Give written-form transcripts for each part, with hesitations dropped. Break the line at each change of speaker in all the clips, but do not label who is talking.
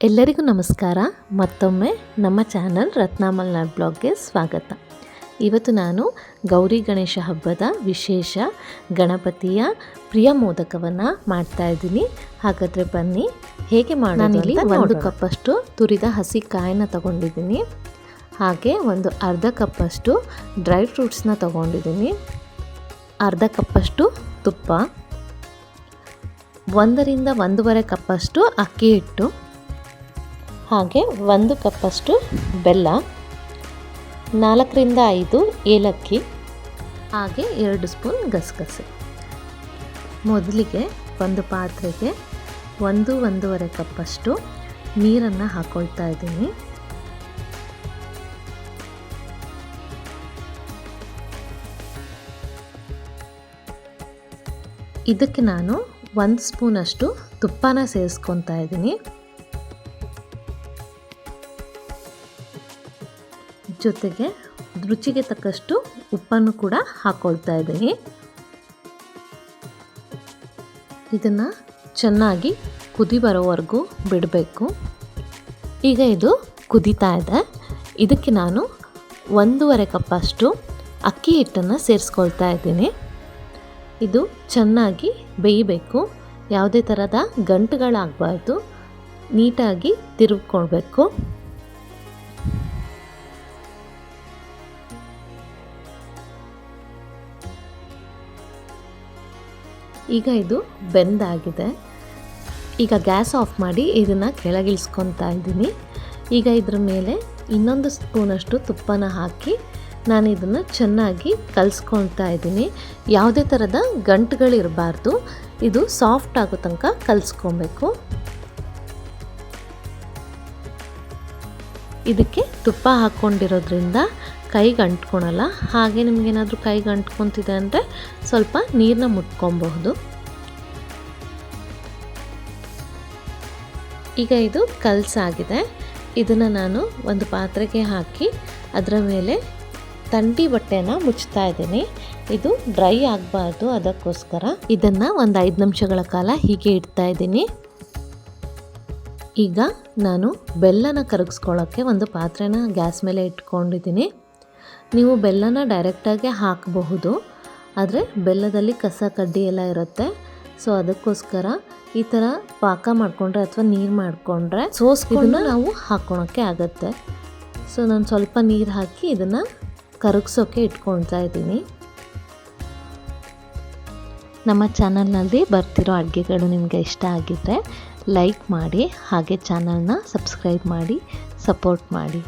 ಎಲ್ಲರಿಗೂ ನಮಸ್ಕಾರ. ಮತ್ತೊಮ್ಮೆ ನಮ್ಮ ಚಾನಲ್ ರತ್ನ ಮಲ್ನಾಡ್ ಬ್ಲಾಗ್ಗೆ ಸ್ವಾಗತ. ಇವತ್ತು ನಾನು ಗೌರಿ ಗಣೇಶ ಹಬ್ಬದ ವಿಶೇಷ ಗಣಪತಿಯ ಪ್ರಿಯ ಮೋದಕವನ್ನು ಮಾಡ್ತಾಯಿದ್ದೀನಿ. ಹಾಗಾದರೆ ಬನ್ನಿ ಹೇಗೆ ಮಾಡೋದು. ನಾನಿಲ್ಲಿ 1 ಕಪ್ಪಷ್ಟು ತುರಿದ ಹಸಿ ಕಾಯಿನ ತಗೊಂಡಿದ್ದೀನಿ. ಹಾಗೆ ಒಂದು ಅರ್ಧ ಕಪ್ಪಷ್ಟು ಡ್ರೈ ಫ್ರೂಟ್ಸ್ನ ತಗೊಂಡಿದ್ದೀನಿ. ಅರ್ಧ ಕಪ್ಪಷ್ಟು ತುಪ್ಪ, 1 ರಿಂದ 1.5 ಕಪ್ಪಷ್ಟು ಅಕ್ಕಿ ಹಿಟ್ಟು, ಹಾಗೆ 1 ಕಪ್ಪಷ್ಟು ಬೆಲ್ಲ, 4 ರಿಂದ 5 ಏಲಕ್ಕಿ, ಹಾಗೆ 2 ಸ್ಪೂನ್ ಗಸಗಸೆ. ಮೊದಲಿಗೆ ಒಂದು ಪಾತ್ರೆಗೆ 1-1.5 ಕಪ್ಪಷ್ಟು ನೀರನ್ನು ಹಾಕ್ಕೊಳ್ತಾ ಇದ್ದೀನಿ. ಇದಕ್ಕೆ ನಾನು 1 ಸ್ಪೂನಷ್ಟು ತುಪ್ಪನ ಸೇರಿಸ್ಕೊತಾ ಇದ್ದೀನಿ. ಜೊತೆಗೆ ರುಚಿಗೆ ತಕ್ಕಷ್ಟು ಉಪ್ಪನ್ನು ಕೂಡ ಹಾಕ್ಕೊಳ್ತಾ ಇದ್ದೀನಿ. ಇದನ್ನು ಚೆನ್ನಾಗಿ ಕುದಿ ಬರೋವರೆಗೂ ಬಿಡಬೇಕು. ಈಗ ಇದು ಕುದೀತಾ ಇದೆ. ಇದಕ್ಕೆ ನಾನು 1.5 ಕಪ್ಪಷ್ಟು ಅಕ್ಕಿ ಹಿಟ್ಟನ್ನು ಸೇರಿಸ್ಕೊಳ್ತಾ ಇದ್ದೀನಿ. ಇದು ಚೆನ್ನಾಗಿ ಬೇಯಬೇಕು. ಯಾವುದೇ ಥರದ ಗಂಟುಗಳಾಗಬಾರ್ದು. ನೀಟಾಗಿ ತಿರುಗಿಕೊಳ್ಬೇಕು. ಈಗ ಇದು ಬೆಂದಾಗಿದೆ. ಈಗ ಗ್ಯಾಸ್ ಆಫ್ ಮಾಡಿ ಇದನ್ನು ಕೆಳಗಿಳಿಸ್ಕೊತಾ ಇದ್ದೀನಿ. ಈಗ ಇದ್ರ ಮೇಲೆ ಇನ್ನೊಂದು ಸ್ಪೂನಷ್ಟು ತುಪ್ಪನ ಹಾಕಿ ನಾನು ಇದನ್ನು ಚೆನ್ನಾಗಿ ಕಲಿಸ್ಕೊಳ್ತಾ ಇದ್ದೀನಿ. ಯಾವುದೇ ಥರದ ಗಂಟುಗಳಿರಬಾರ್ದು. ಇದು ಸಾಫ್ಟ್ ಆಗೋ ತನಕ ಕಲಿಸ್ಕೊಬೇಕು. ಇದಕ್ಕೆ ತುಪ್ಪ ಹಾಕ್ಕೊಂಡಿರೋದ್ರಿಂದ ಕೈಗೆ ಅಂಟ್ಕೊಳಲ್ಲ. ಹಾಗೆ ನಿಮಗೇನಾದರೂ ಕೈಗೆ ಅಂಟ್ಕೊತಿದೆ ಅಂದರೆ ಸ್ವಲ್ಪ ನೀರನ್ನ ಮುಟ್ಕೊಬಹುದು. ಈಗ ಇದು ಕಲಸಾಗಿದೆ. ಇದನ್ನು ನಾನು ಒಂದು ಪಾತ್ರೆಗೆ ಹಾಕಿ ಅದರ ಮೇಲೆ ತಂಡಿ ಬಟ್ಟೆನ ಮುಚ್ತಾ ಇದ್ದೀನಿ. ಇದು ಡ್ರೈ ಆಗಬಾರ್ದು, ಅದಕ್ಕೋಸ್ಕರ ಇದನ್ನು ಒಂದು 5 ನಿಮಿಷಗಳ ಕಾಲ ಹೀಗೆ ಇಡ್ತಾ ಇದ್ದೀನಿ. ಈಗ ನಾನು ಬೆಲ್ಲನ ಕರಗಿಸ್ಕೊಳ್ಳೋಕ್ಕೆ ಒಂದು ಪಾತ್ರೆನ ಗ್ಯಾಸ್ ಮೇಲೆ ಇಟ್ಕೊಂಡಿದ್ದೀನಿ. ನೀವು ಬೆಲ್ಲನ ಡೈರೆಕ್ಟಾಗಿ ಹಾಕಬಹುದು, ಆದರೆ ಬೆಲ್ಲದಲ್ಲಿ ಕಸ ಕಡ್ಡಿ ಎಲ್ಲ ಇರುತ್ತೆ. ಸೊ ಅದಕ್ಕೋಸ್ಕರ ಈ ಥರ ಪಾಕ ಮಾಡಿಕೊಂಡ್ರೆ ಅಥವಾ ನೀರು ಮಾಡಿಕೊಂಡ್ರೆ ಸೋಸ್ಕೊಂಡು ನಾವು ಹಾಕ್ಕೊಳಕ್ಕೆ ಆಗುತ್ತೆ. ಸೊ ನಾನು ಸ್ವಲ್ಪ ನೀರು ಹಾಕಿ ಇದನ್ನು ಕರಗಿಸೋಕ್ಕೆ ಇಟ್ಕೊಳ್ತಾ ಇದ್ದೀನಿ. ನಮ್ಮ ಚಾನಲ್ನಲ್ಲಿ ಬರ್ತಿರೋ ಅಡುಗೆಗಳು ನಿಮಗೆ ಇಷ್ಟ ಆಗಿದ್ದರೆ ಲೈಕ್ ಮಾಡಿ, ಹಾಗೆ ಚಾನಲ್ನ ಸಬ್ಸ್ಕ್ರೈಬ್ ಮಾಡಿ ಸಪೋರ್ಟ್ ಮಾಡಿ.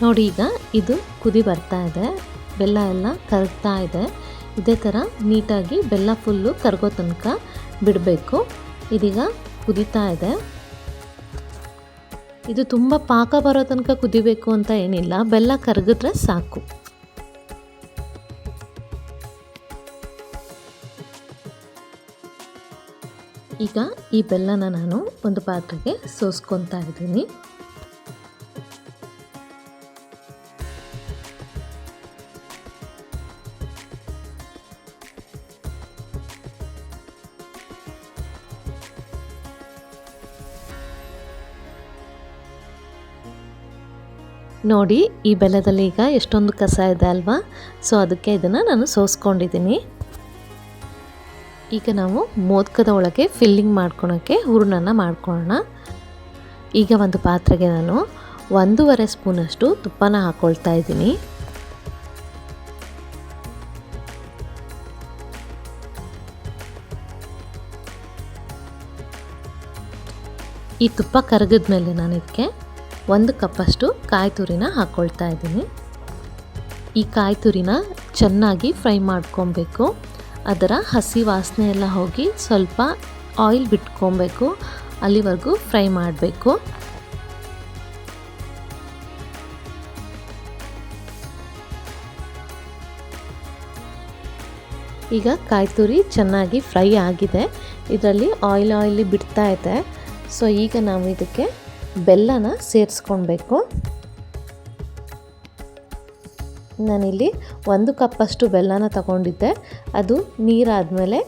ನೋಡಿ, ಈಗ ಇದು ಕುದಿ ಬರ್ತಾ ಇದೆ. ಬೆಲ್ಲ ಎಲ್ಲ ಕರಗ್ತಾ ಇದೆ. ಇದೇ ಥರ ನೀಟಾಗಿ ಬೆಲ್ಲ ಫುಲ್ಲು ಕರಗೋ ತನಕ ಬಿಡಬೇಕು. ಇದೀಗ ಕುದೀತಾ ಇದೆ. ಇದು ತುಂಬ ಪಾಕ ಬರೋ ತನಕ ಕುದಿಬೇಕು ಅಂತ ಏನಿಲ್ಲ, ಬೆಲ್ಲ ಕರಗಿದ್ರೆ ಸಾಕು. ಈಗ ಈ ಬೆಲ್ಲನ ನಾನು ಒಂದು ಪಾತ್ರೆಗೆ ಸೋಸ್ಕೊತಾ ಇದ್ದೀನಿ. ನೋಡಿ, ಈ ಬೆಲ್ಲದಲ್ಲಿ ಈಗ ಎಷ್ಟೊಂದು ಕಸ ಇದೆ ಅಲ್ವಾ. ಸೊ ಅದಕ್ಕೆ ಇದನ್ನು ನಾನು ಸೋಸ್ಕೊಂಡಿದ್ದೀನಿ. ಈಗ ನಾವು ಮೋದಕದ ಒಳಗೆ ಫಿಲ್ಲಿಂಗ್ ಮಾಡ್ಕೊಳಕ್ಕೆ ಹೂರಣನ ಮಾಡ್ಕೊಳ್ಳೋಣ. ಈಗ ಒಂದು ಪಾತ್ರೆಗೆ ನಾನು 1.5 ಸ್ಪೂನಷ್ಟು ತುಪ್ಪನ ಹಾಕ್ಕೊಳ್ತಾ ಇದ್ದೀನಿ. ಈ ತುಪ್ಪ ಕರಗಿದ ಮೇಲೆ ನಾನು ಇದಕ್ಕೆ 1 ಕಪ್ಪಷ್ಟು ಕಾಯಿ ತುರಿನ ಹಾಕ್ಕೊಳ್ತಾ ಇದ್ದೀನಿ. ಈ ಕಾಯಿ ತುರಿನ ಚೆನ್ನಾಗಿ ಫ್ರೈ ಮಾಡ್ಕೊಬೇಕು. ಅದರ ಹಸಿ ವಾಸನೆ ಎಲ್ಲ ಹೋಗಿ ಸ್ವಲ್ಪ ಆಯಿಲ್ ಬಿಟ್ಕೊಬೇಕು. ಅಲ್ಲಿವರೆಗೂ ಫ್ರೈ ಮಾಡಬೇಕು. ಈಗ ಕಾಯಿ ತುರಿ ಚೆನ್ನಾಗಿ ಫ್ರೈ ಆಗಿದೆ. ಇದರಲ್ಲಿ ಆಯಿಲ್ ಬಿಡ್ತಾ ಇದೆ. ಸೊ ಈಗ ನಾವು ಇದಕ್ಕೆ ಬೆಲ್ಲನ ಸೇರಿಸ್ಕೊಳ್ಬೇಕು. ನಾನಿಲ್ಲಿ 1 ಕಪ್ಪಷ್ಟು ಬೆಲ್ಲನ ತಗೊಂಡಿದ್ದೆ. ಅದು ನೀರಾದಮೇಲೆ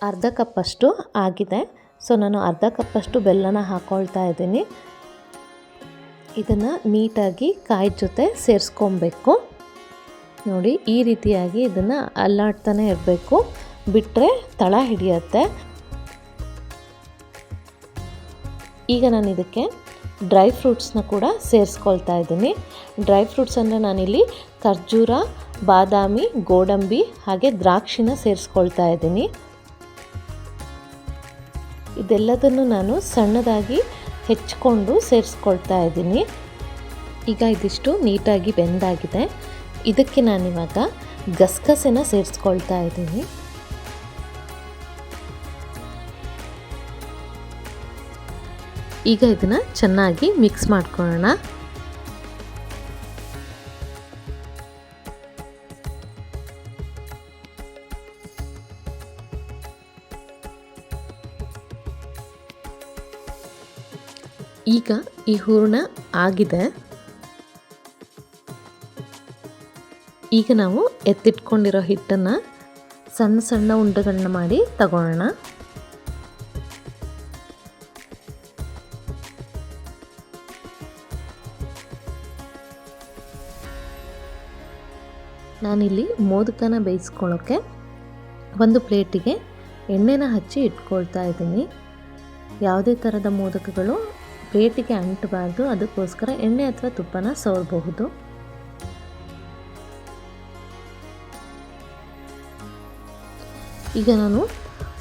ಅರ್ಧ ಕಪ್ಪಷ್ಟು ಆಗಿದೆ. ಸೊ ನಾನು ಅರ್ಧ ಕಪ್ಪಷ್ಟು ಬೆಲ್ಲನ ಹಾಕ್ಕೊಳ್ತಾ ಇದ್ದೀನಿ. ಇದನ್ನು ನೀಟಾಗಿ ಕಾಯಿದ ಜೊತೆ ಸೇರಿಸ್ಕೊಬೇಕು. ನೋಡಿ ಈ ರೀತಿಯಾಗಿ ಇದನ್ನು ಅಲ್ಲಾಡ್ತಾನೆ ಇರಬೇಕು, ಬಿಟ್ಟರೆ ತಳ ಹಿಡಿಯುತ್ತೆ. ಈಗ ನಾನು ಇದಕ್ಕೆ ಡ್ರೈ ಫ್ರೂಟ್ಸ್ನ ಕೂಡ ಸೇರಿಸ್ಕೊಳ್ತಾ ಇದ್ದೀನಿ. ಡ್ರೈ ಫ್ರೂಟ್ಸ್ ಅಂದರೆ ನಾನಿಲ್ಲಿ ಖರ್ಜೂರ, ಬಾದಾಮಿ, ಗೋಡಂಬಿ ಹಾಗೆ ದ್ರಾಕ್ಷಿನ ಸೇರಿಸ್ಕೊಳ್ತಾ ಇದ್ದೀನಿ. ಇದೆಲ್ಲದನ್ನು ನಾನು ಸಣ್ಣದಾಗಿ ಹೆಚ್ಚಿಕೊಂಡು ಸೇರಿಸ್ಕೊಳ್ತಾ ಇದ್ದೀನಿ. ಈಗ ಇದಿಷ್ಟು ನೀಟಾಗಿ ಬೆಂದಾಗಿದೆ. ಇದಕ್ಕೆ ನಾನಿವಾಗ ಗಸಗಸೆನ ಸೇರಿಸ್ಕೊಳ್ತಾ ಇದ್ದೀನಿ. ಈಗ ಇದನ್ನು ಚೆನ್ನಾಗಿ ಮಿಕ್ಸ್ ಮಾಡ್ಕೊಳ್ಳೋಣ. ಈಗ ಈ ಹೂರಣ ಆಗಿದೆ. ಈಗ ನಾವು ಎತ್ತಿಟ್ಕೊಂಡಿರೋ ಹಿಟ್ಟನ್ನು ಸಣ್ಣ ಸಣ್ಣ ಉಂಡೆಗಳನ್ನ ಮಾಡಿ ತಗೊಳ್ಳೋಣ. ನಾನಿಲ್ಲಿ ಮೋದಕನ ಬೇಯಿಸ್ಕೊಳ್ಳೋಕ್ಕೆ ಒಂದು ಪ್ಲೇಟಿಗೆ ಎಣ್ಣೆನ ಹಚ್ಚಿ ಇಟ್ಕೊಳ್ತಾ ಇದ್ದೀನಿ. ಯಾವುದೇ ಥರದ ಮೋದಕಗಳು ಪ್ಲೇಟಿಗೆ ಅಂಟಬಾರ್ದು, ಅದಕ್ಕೋಸ್ಕರ ಎಣ್ಣೆ ಅಥವಾ ತುಪ್ಪನ ಸವರಬಹುದು. ಈಗ ನಾನು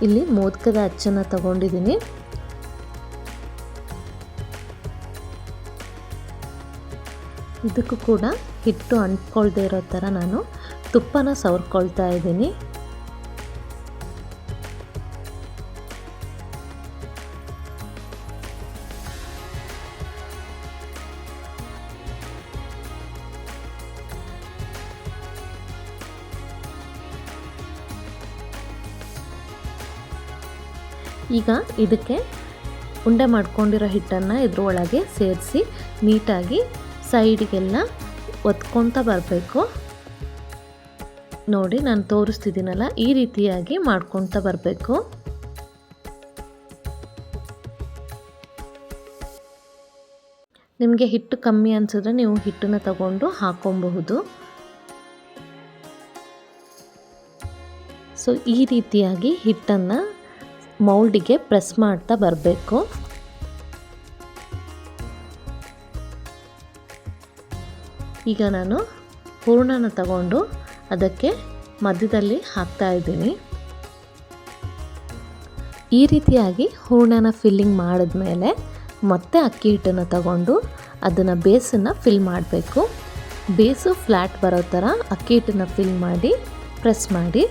ಇಲ್ಲಿ ಮೋದಕದ ಅಚ್ಚನ್ನು ತಗೊಂಡಿದ್ದೀನಿ. ಇದಕ್ಕೂ ಕೂಡ ಹಿಟ್ಟು ಅಂಟ್ಕೊಳ್ದೇ ಇರೋ ಥರ ನಾನು ತುಪ್ಪನ ಸವರ್ಕೊಳ್ತಾ ಇದ್ದೀನಿ. ಈಗ ಇದಕ್ಕೆ ಉಂಡೆ ಮಾಡ್ಕೊಂಡಿರೋ ಹಿಟ್ಟನ್ನು ಇದ್ರೊಳಗೆ ಸೇರಿಸಿ ನೀಟಾಗಿ ಸೈಡಿಗೆಲ್ಲ ಒತ್ಕೊಳ್ತಾ ಬರಬೇಕು. ನೋಡಿ ನಾನು ತೋರಿಸ್ತಿದ್ದೀನಲ್ಲ, ಈ ರೀತಿಯಾಗಿ ಮಾಡ್ಕೊಳ್ತಾ ಬರಬೇಕು. ನಿಮಗೆ ಹಿಟ್ಟು ಕಮ್ಮಿ ಅನಿಸಿದ್ರೆ ನೀವು ಹಿಟ್ಟನ್ನು ತಗೊಂಡು ಹಾಕೊಬಹುದು. ಸೊ ಈ ರೀತಿಯಾಗಿ ಹಿಟ್ಟನ್ನು ಮೌಲ್ಡಿಗೆ ಪ್ರೆಸ್ ಮಾಡ್ತಾ ಬರಬೇಕು. ಈಗ ನಾನು ಹೂರಣನ ತಗೊಂಡು ಅದಕ್ಕೆ ಮಧ್ಯದಲ್ಲಿ ಹಾಕ್ತಾ ಇದ್ದೀನಿ. ಈ ರೀತಿಯಾಗಿ ಹೂರಣನ ಫಿಲ್ಲಿಂಗ್ ಮಾಡಿದ್ಮೇಲೆ ಮತ್ತೆ ಅಕ್ಕಿ ಹಿಟ್ಟನ್ನು ತಗೊಂಡು ಅದನ್ನು ಬೇಸನ್ನು ಫಿಲ್ ಮಾಡಬೇಕು. ಬೇಸು ಫ್ಲ್ಯಾಟ್ ಬರೋ ಥರ ಅಕ್ಕಿ ಹಿಟ್ಟನ್ನು ಫಿಲ್ ಮಾಡಿ ಪ್ರೆಸ್ ಮಾಡಿ.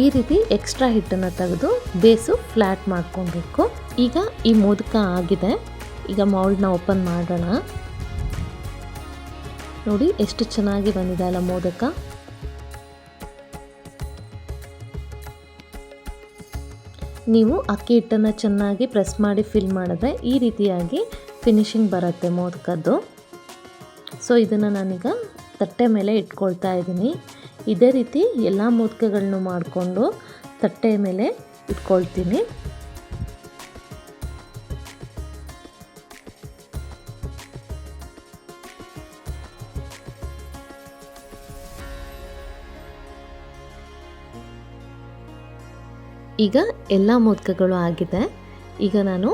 ಈ ರೀತಿ ಎಕ್ಸ್ಟ್ರಾ ಹಿಟ್ಟನ್ನು ತೆಗೆದು ಬೇಸು ಫ್ಲ್ಯಾಟ್ ಮಾಡ್ಕೊಬೇಕು. ಈಗ ಈ ಮೋದಕ ಆಗಿದೆ. ಈಗ ಮೌಲ್ಡ್ನ ಓಪನ್ ಮಾಡೋಣ. ನೋಡಿ ಎಷ್ಟು ಚೆನ್ನಾಗಿ ಬಂದಿದೆ ಅಲ್ಲ ಮೋದಕ. ನೀವು ಅಕ್ಕಿ ಹಿಟ್ಟನ್ನು ಚೆನ್ನಾಗಿ ಪ್ರೆಸ್ ಮಾಡಿ ಫಿಲ್ ಮಾಡಿದ್ರೆ ಈ ರೀತಿಯಾಗಿ ಫಿನಿಶಿಂಗ್ ಬರುತ್ತೆ ಮೋದಕದ್ದು. ಸೊ ಇದನ್ನು ನಾನೀಗ ತಟ್ಟೆ ಮೇಲೆ ಇಟ್ಕೊಳ್ತಾ ಇದ್ದೀನಿ. ಇದೇ ರೀತಿ ಎಲ್ಲ ಮೋದಕಗಳನ್ನು ಮಾಡಿಕೊಂಡು ತಟ್ಟೆ ಮೇಲೆ ಇಟ್ಕೊಳ್ತೀನಿ. ಈಗ ಎಲ್ಲ ಮೋದಕಗಳು ಆಗಿದೆ. ಈಗ ನಾನು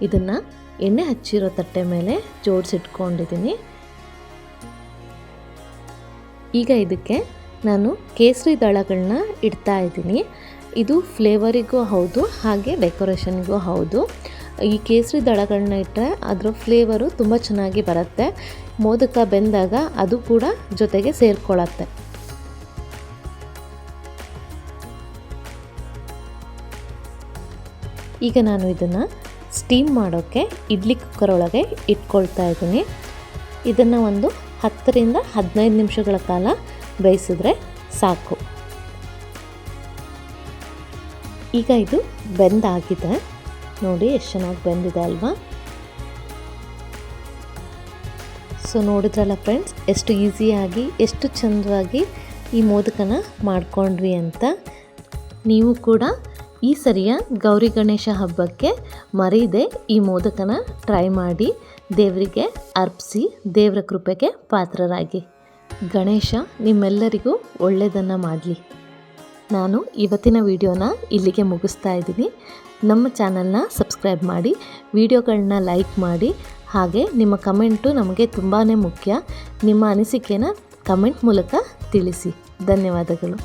ಇದನ್ನು ಎಣ್ಣೆ ಹಚ್ಚಿರೋ ತಟ್ಟೆ ಮೇಲೆ ಜೋಡಿಸಿಟ್ಕೊಂಡಿದ್ದೀನಿ. ಈಗ ಇದಕ್ಕೆ ನಾನು ಕೇಸರಿ ದಳಗಳನ್ನ ಇಡ್ತಾ ಇದ್ದೀನಿ. ಇದು ಫ್ಲೇವರಿಗೂ ಹೌದು ಹಾಗೆ ಡೆಕೋರೇಷನ್ಗೂ ಹೌದು. ಈ ಕೇಸರಿ ದಳಗಳನ್ನ ಇಟ್ಟರೆ ಅದರ ಫ್ಲೇವರು ತುಂಬ ಚೆನ್ನಾಗಿ ಬರುತ್ತೆ. ಮೋದಕ ಬೆಂದಾಗ ಅದು ಕೂಡ ಜೊತೆಗೆ ಸೇರಿಕೊಳ್ಳುತ್ತೆ. ಈಗ ನಾನು ಇದನ್ನು ಸ್ಟೀಮ್ ಮಾಡೋಕ್ಕೆ ಇಡ್ಲಿ ಕುಕ್ಕರ್ ಒಳಗೆ ಇಟ್ಕೊಳ್ತಾ ಇದ್ದೀನಿ. ಇದನ್ನು ಒಂದು 10 ರಿಂದ 15 ನಿಮಿಷಗಳ ಕಾಲ ಬೇಯಿಸಿದ್ರೆ ಸಾಕು. ಈಗ ಇದು ಬೆಂದಾಗಿದೆ. ನೋಡಿ ಎಷ್ಟು ಚೆನ್ನಾಗಿ ಬೆಂದಿದೆ ಅಲ್ವಾ. ಸೊ ನೋಡಿದ್ರಲ್ಲ ಫ್ರೆಂಡ್ಸ್, ಎಷ್ಟು ಈಸಿಯಾಗಿ ಎಷ್ಟು ಚಂದವಾಗಿ ಈ ಮೋದಕನ ಮಾಡ್ಕೊಂಡ್ವಿ ಅಂತ. ನೀವು ಕೂಡ ಈ ಸರಿಯ ಗೌರಿ ಗಣೇಶ ಹಬ್ಬಕ್ಕೆ ಮರೀದೆ ಈ ಮೋದಕನ ಟ್ರೈ ಮಾಡಿ ದೇವರಿಗೆ ಅರ್ಪಿಸಿ ದೇವರ ಕೃಪೆಗೆ ಪಾತ್ರರಾಗಿ. ಗಣೇಶ ನಿಮ್ಮೆಲ್ಲರಿಗೂ ಒಳ್ಳೆಯದನ್ನು ಮಾಡಲಿ. ನಾನು ಇವತ್ತಿನ ವಿಡಿಯೋನ ಇಲ್ಲಿಗೆ ಮುಗಿಸ್ತಾ ಇದ್ದೀನಿ. ನಮ್ಮ ಚಾನಲ್ನ ಸಬ್ಸ್ಕ್ರೈಬ್ ಮಾಡಿ, ವಿಡಿಯೋಗಳನ್ನ ಲೈಕ್ ಮಾಡಿ, ಹಾಗೆ ನಿಮ್ಮ ಕಮೆಂಟು ನಮಗೆ ತುಂಬಾ ಮುಖ್ಯ. ನಿಮ್ಮ ಅನಿಸಿಕೆನ ಕಮೆಂಟ್ ಮೂಲಕ ತಿಳಿಸಿ. ಧನ್ಯವಾದಗಳು.